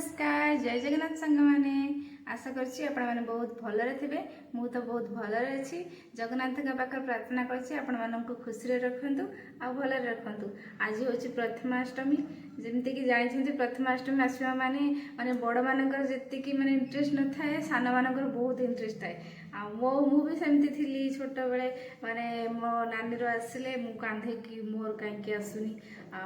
नमस्कार जय जगन्नाथ सांग मैंने आशा करछि आपण माने बहुत भलरे थिबे। मु तो बहुत भलरे अछि। जगन्नाथ का पाखर प्रार्थना करछि आपण माननकु खुशी रे रखंतु आ भलरे रखंतु। आज होछि प्रथमाष्टमी। जेमति कि जानि छथि प्रथमाष्टमी आसीबा माने माने बड़ मानकर जेति कि माने इंटरेस्ट न थाए सान मानकर बहुत इंटरेस्ट थाए। आ मु भी सेमति थिली छोट बेले माने मो नानी रो आसिले मु कांधे कि मोर काहे कि आसुनी आ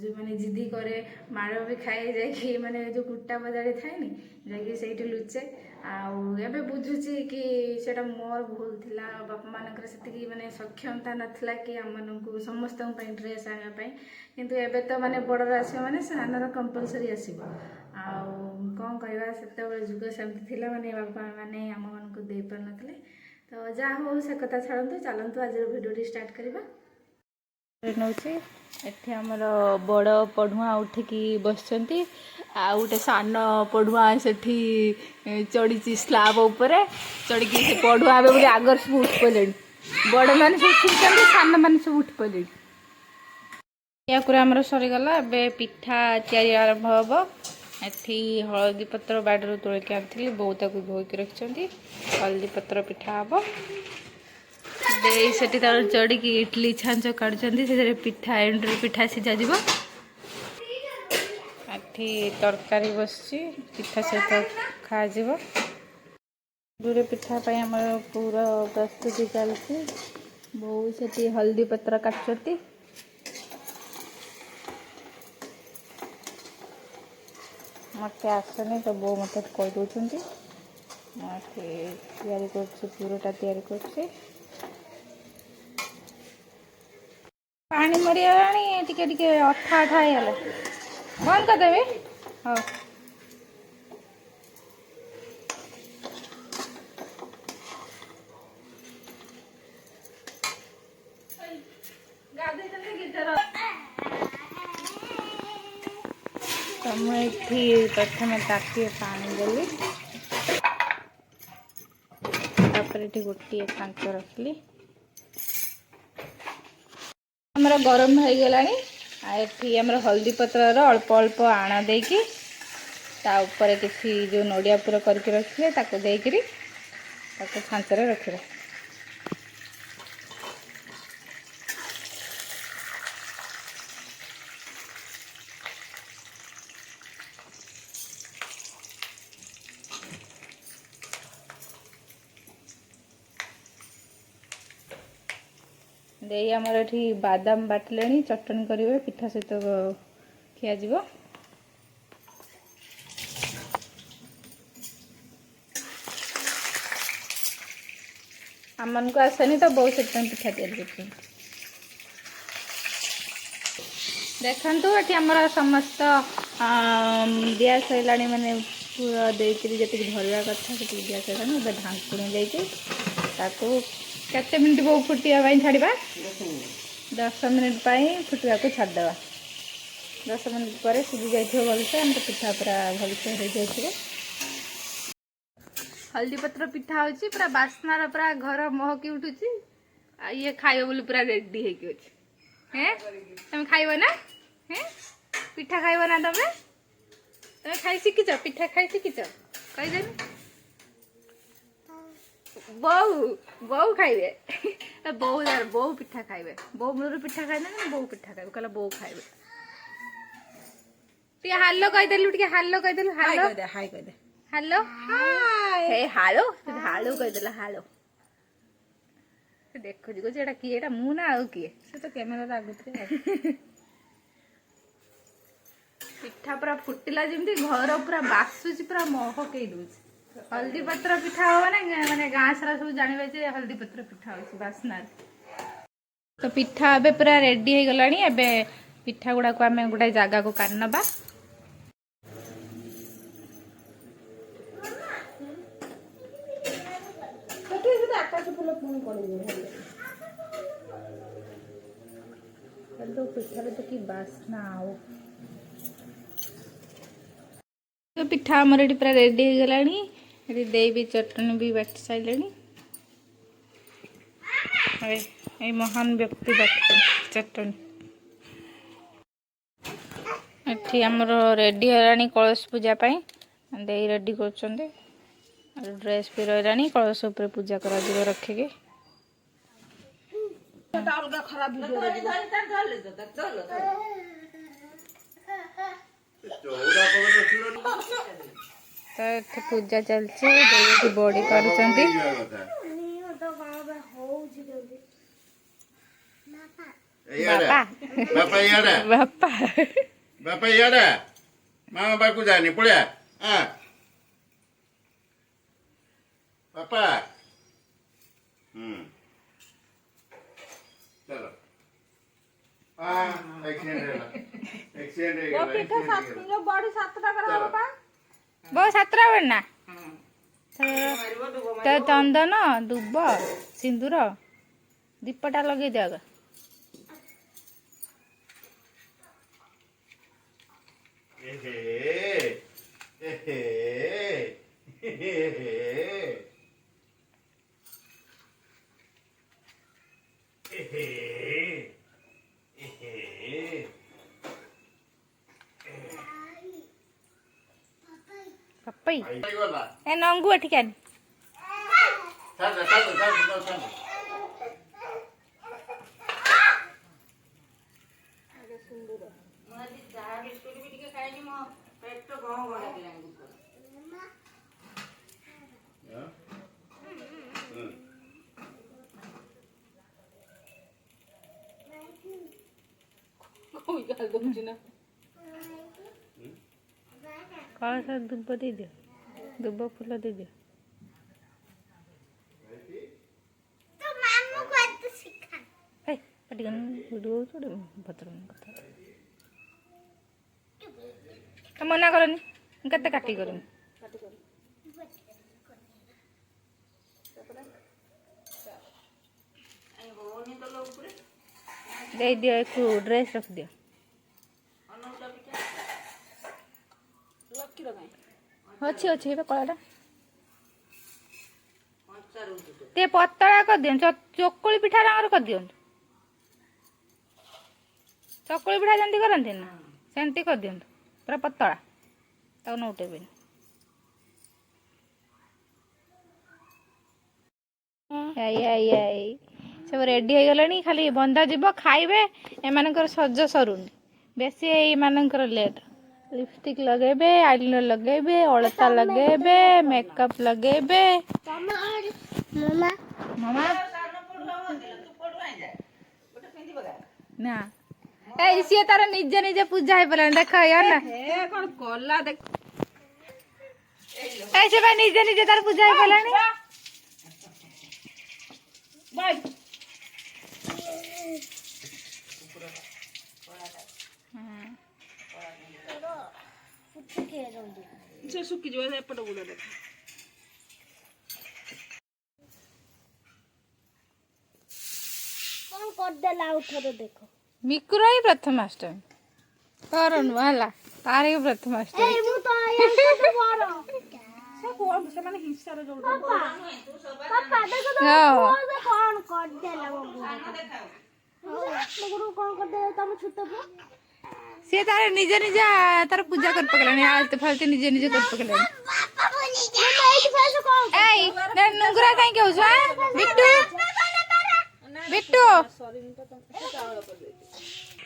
जो माने जिद्दी करे माड़ भी खाए जाए माने जो कुटा बजाड़ी थाए नी जाकि से लुचे आबे बुझुची कि सेटा मोर भूल थिला बापा मानकर सेतिकी माने सक्षमता नथिला कि आम मानकु समस्त ड्रेस आने पाई किंतु एबे तो माने बड़र आसीबा माने सानर कंपलसरी आसीबो आ कौन कहवा सेते जुग सेमती थिला माने बापा माने आम मानकु दे पर नथले। तो जा हो से कथा छाड़ंतु चलंतु आज वीडियो स्टार्ट करबा। नौचे एठी हमर बड़ पढ़ुआ उठिकी बसचंती आ गोटे सान पढ़ुआ सेठी चढ़ी स्लाब उपरे चढ़ी से पढ़ुआ बोले आगर सब उठ पड़े बड़ मान सब उठुंट सान मान सब उठ पड़े या आमर सरीगला। ए पिठा तैयारी आरंभ हम। एठी हलदी पत्र बाड़ू तोलिक आनी बहुत धोईक रखिंट हलदी पत्र पिठा हम से चढ़ी इडली छांच काढ़ुंट पिठा एंड्री पिठा सीझा जीव एठी तरकारी बस पिठा सहित खाजिव दूरे पिठा आम पूरा प्रस्तुति चलती। बो से हल्दी पत्र काटुंट मत आसनी तो बो मत कहीदौरान तैयारी पूराटा तैयारी कर पानी मरीगलानी टिके टिके अठा अठा होगला बंद करदेवी। हाँ तो मुझे प्रथम टाके पानी देली गोटे कांच रखली हमारा गरम हो गलानी। एठी हमर हल्दी पत्र अल्प अल्प आण देकी ता ऊपर किसी जो नड़िया पूरा करके रखिले ताको देकरी ताको छांचरे रखिले। दे आमर एठी बादाम बाटले चटनी करेंगे पिठा सहित खिया जीव। आम को आसनी तो बहुत से पिठा तैयारी कर देखु ये आमर समस्त दिया सैला माने पूरा देकर जी भरवा कथा से दिया सैला ढांकुणी देके केते मिनट बो फुटिया छाड़ा 10 मिनट फुटवा को छाड़देवा 10 मिनट पर सीझी जाइए भलसे आम पिठा पूरा भलसे हो जाए। हल्दी पत्र पिठा होची पूरा बास्नार पूरा घर महकी उठुची ये खाइब बोली पूरा रेडी होगी अच्छे हैं तुम खाइब ना हैं पिठा खाइब ना तमें तुम खाई शिखिच पिठा खाई शिखिच कहीदेनी बहु बहु खाइबे बहु पिठा खाइबे बहु मूल पिठा खाइ ना बहु पिठा खाइबे कहला बहु खाइबे टी हालो कहीदेलु टी हालो कहीदेलु हालो हाय कह दे हालो हाय हे हालो हालो कहीदेला हालो देखो जी कोची एटा किए एटा मु ना आउ किए से तो कैमरा आगुतरे पिठा पूरा फुटिला जेमती घर पूरा बासुची पूरा महकई दूची। हल्दी पत्र पिठा हो माने गाँ सारा सब जानवे जे हल्दी पत्र पिठा हो बास्ना। तो पिठा एबे पूरा रेडी हो गलानी। एबे पिठा गुड़ा को आमे गोटे जगह को काढ़ नबा। तो पिठा आमर ये पूरा रेडी हो गलानी। ये दे भी चटनी भी बाटी सारे महान व्यक्ति बाटी चटनी एठी हमर रेडी होरानी कलश पूजा पाई देई रेडी करछंदे ड्रेस पे रहरानी कलश ऊपर पूजा करा जीव रखे के अलगा खराब वीडियो तो एठी पूजा चलछि देई बॉडी करूछंती बापा बापा याडा बापा बापा याडा मामा बाकु जाने पड्या बापा चलो एक्सीडेंट बॉडी 7 टा करा बाबा बहुत सातरा बना तो चंदन दुब सिंदूर दीपटा लगे दिया पप्पई ए नंगू एठिकान कलश दुब दे दियो दुब फूल दे दियो तो मामू को तो सिखा ए पटिगन वीडियो छोड़ भद्रन कथा हम मना करनी कते काटी करनी दे दियो एक ड्रेस रख दियो अच्छी अच्छी कलाटा ते पतला कर दियो चकुली पिठा डांगर कर दियो चकुली पिठा जंती करंती ना सेंती कर दियो पूरा पतला ताऊ न उठेबे सब रेडी हो गलानी खाली बंधा जीव खाइबे एमानकर सज सरुनी बेसी एमानकर लेट लिपस्टिक लगेबे आईलाइनर लगेबे अलता लगेबे मेकअप लगेबे मामा मामा ना ए सी तार निजे निजे पूजा हे पला देख यार ना ए कोन कोला देख ऐसे भाई निजे निजे तार पूजा हे पलानी बाय से सुखी जो है एपट गुला देख कौन कर देला उठो देखो मिकुरा ही प्रथमाष्टमी करन वाला तारे ही प्रथमाष्टमी ए मु तो आया तो बड़ो से कोन से माने हिस्सा रे जोड़ पापा पापा देखो तो हाँ। कौन कर देला वो गुरु कौन कर देला तुम छुट्टा पो सी तारे निजे निजे तार पूजा कर पकलानी आलते फालते निजे निजे कर पकलानी पापा बोली जा मैं एक फैस कौन ए ना नुंगरा काई कहू छ बिट्टू बिट्टू सॉरी तो तुम से चावल कर दे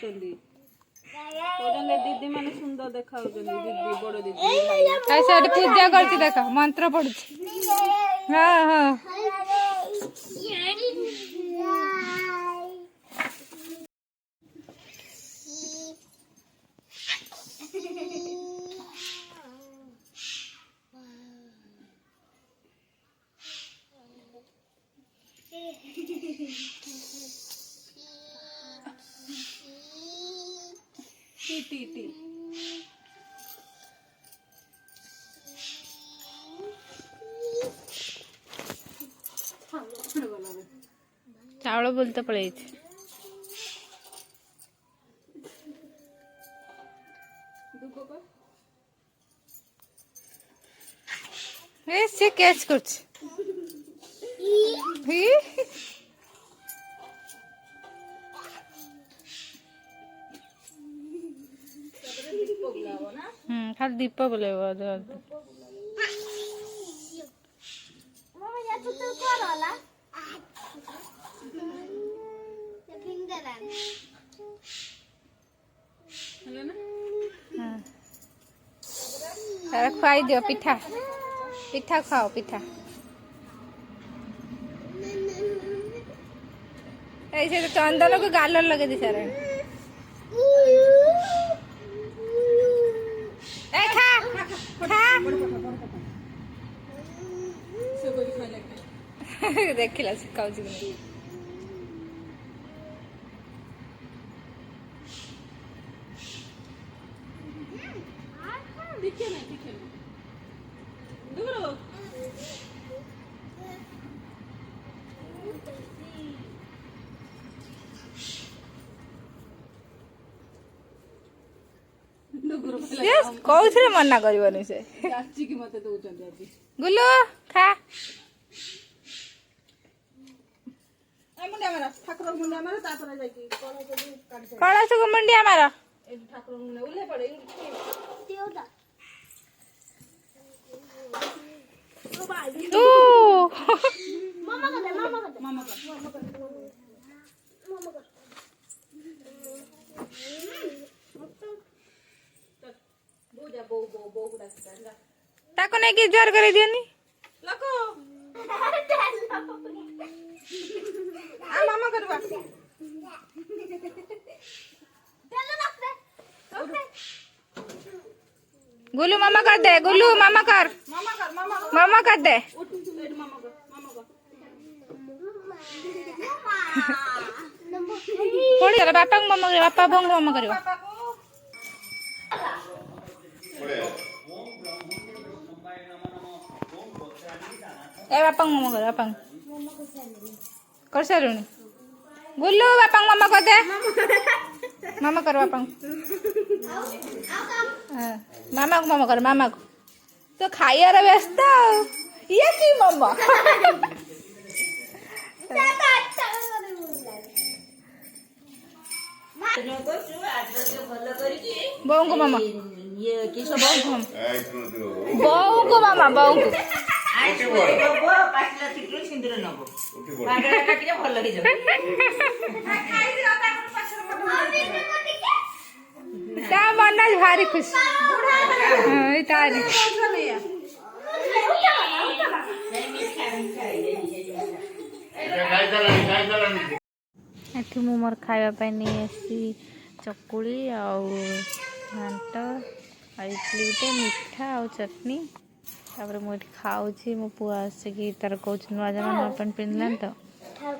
चंदी कोडन दीदी माने सुंदर देखा हो दीदी बड़ दीदी ऐसे पूजा करती देखो मंत्र पढ़ुची हां हां टी चावल बोलते पड़े से कैच करछ ବୁଲାବ ନା ଖାଲି ଦୀପ ବୁଲେଇବ Mama ya tu tu kor lah. Ya pinggalan. ହେଲା ନା ତାର ଖୁଆଇ ଦିଅ ପିଠା ପିଠା ଖାଅ ପିଠା ଏଇ ସେ ଚନ୍ଦନକୁ ଗାଲରେ ଲଗେଇ ଦେଇ ସାରିଲାଣି ଏ ଖା ଖା ସେ କରି ଖାଇଲା ଦେଖିଲା ଶିଖାଉଛି କି ନାହିଁ। ଟିକେ ନା ଦୂର ସିଏ କୋଉଥିରେ ମନା କରିବନି ସେ ଯାଚିକି ମତେ ଦଉଛନ୍ତି ଆଜି ଗୁଲୁ ଖା ମୁଣ୍ଡିଆ ମାର ଠାକୁର ମୁଣ୍ଡିଆ ମାର ତାପରେ ଯାଇକି କଳସକୁ ମୁଣ୍ଡିଆ ମାର ଏଠି ଠାକୁର ମୁଣ୍ଡିଆ ଓହ୍ଲେଇ ପଡେ Tiada. ତୁ Mama kata, mama kata. ମାମା କର Mama kata. ବୋଉ ଯା ବୋଉ ବୋଉ ବୋଉ ଡାକିଲା ଯା ତାକୁ ନେଇକି ଜୁହାର କରି ଦିଅନି ଲକୁ ଆ ମାମା କରିବା गुलू मामा कर दे गुलू मामा कर ମାମା କର मामा कर दे ଉଠ ଏଠି ମାମା କର थोड़ी चला बापा को मामा करे बापा बोंग मामा करियो ବାପାକୁ ए बापा को मामा करे बापा कर सारुनी गुलू बापा को मामा कर दे मामा कर बापा को हाँ, मामा को मामा कर मामा को तो खाइया रे व्यस्त ये की मामा बोंग को मामा बोंग को मामा बोंग को ता मन भारी खुश हाँ, तारी ଏଠି ମୁଁ ମୋର ଖାଇବା ପାଇଁ ନେଇ ଆସିଛି ଚକୁଳି ଆଉ ଘାଣ୍ଟ ଆଉ ଇଡଲି ଗୋଟେ ମିଠା ଆଉ ଚଟଣି ତାପରେ ମୁଁ ଏଠି ଖାଉଛି ମୋ ପୁଅ ଆସିକି ତାର କହୁଛି ନୂଆ ଜାମା ନୂଆ ପ୍ୟାଣ୍ଟ ପିନ୍ଧିଲାନି ତ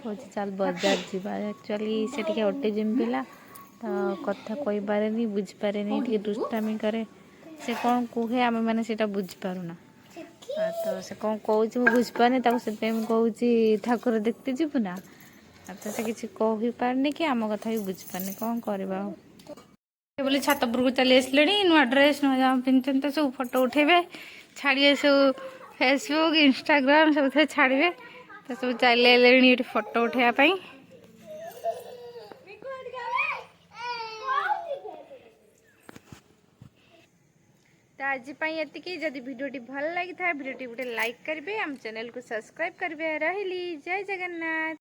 କହୁଛି ଚାଲ ବଜାର ଯିବା ଆକ୍ଚୁଆଲି ସେ ଟିକେ ଅଟିଜିମ୍ ପିଲା ତ କଥା କହିପାରେନି ବୁଝିପାରେନି ଟିକେ ଦୁଷ୍ଟାମି କରେ ସେ କ'ଣ କୁହେ ଆମେମାନେ ସେଇଟା ବୁଝିପାରୁନା ତ ସେ କ'ଣ କହୁଛି ମୁଁ ବୁଝିପାରୁନି ତାକୁ ସେଥିପାଇଁ ମୁଁ କହୁଛି ଠାକୁର ଦେଖତେ ଯିବୁ ନା ତ ସେ କିଛି କହିପାରୁନି କି ଆମ କଥା ବି ବୁଝିପାରୁନି କ'ଣ କରିବା ଆଉ ବୋଲି ଛାତ ଉପରକୁ ଚାଲି ଆସିଲେଣି ନୂଆ ଡ୍ରେସ୍ ନୂଆ ଜାମା ପିନ୍ଧୁଛନ୍ତି ତ ସବୁ ଫଟୋ ଉଠେଇବେ ଛାଡ଼ିବେ ସବୁ ଫେସବୁକ୍ ଇନଷ୍ଟାଗ୍ରାମ୍ ସବୁଥିରେ ଛାଡ଼ିବେ ତ ସବୁ ଚାଲି ଆସିଲେଣି ଏଠି ଫଟୋ ଉଠେଇବା ପାଇଁ तो आज ये जदि भिडियोटी भल लगी था भिडियोटी गोटे लाइक करेंगे आम चैनल को सब्सक्राइब करेंगे रही जय जगन्नाथ।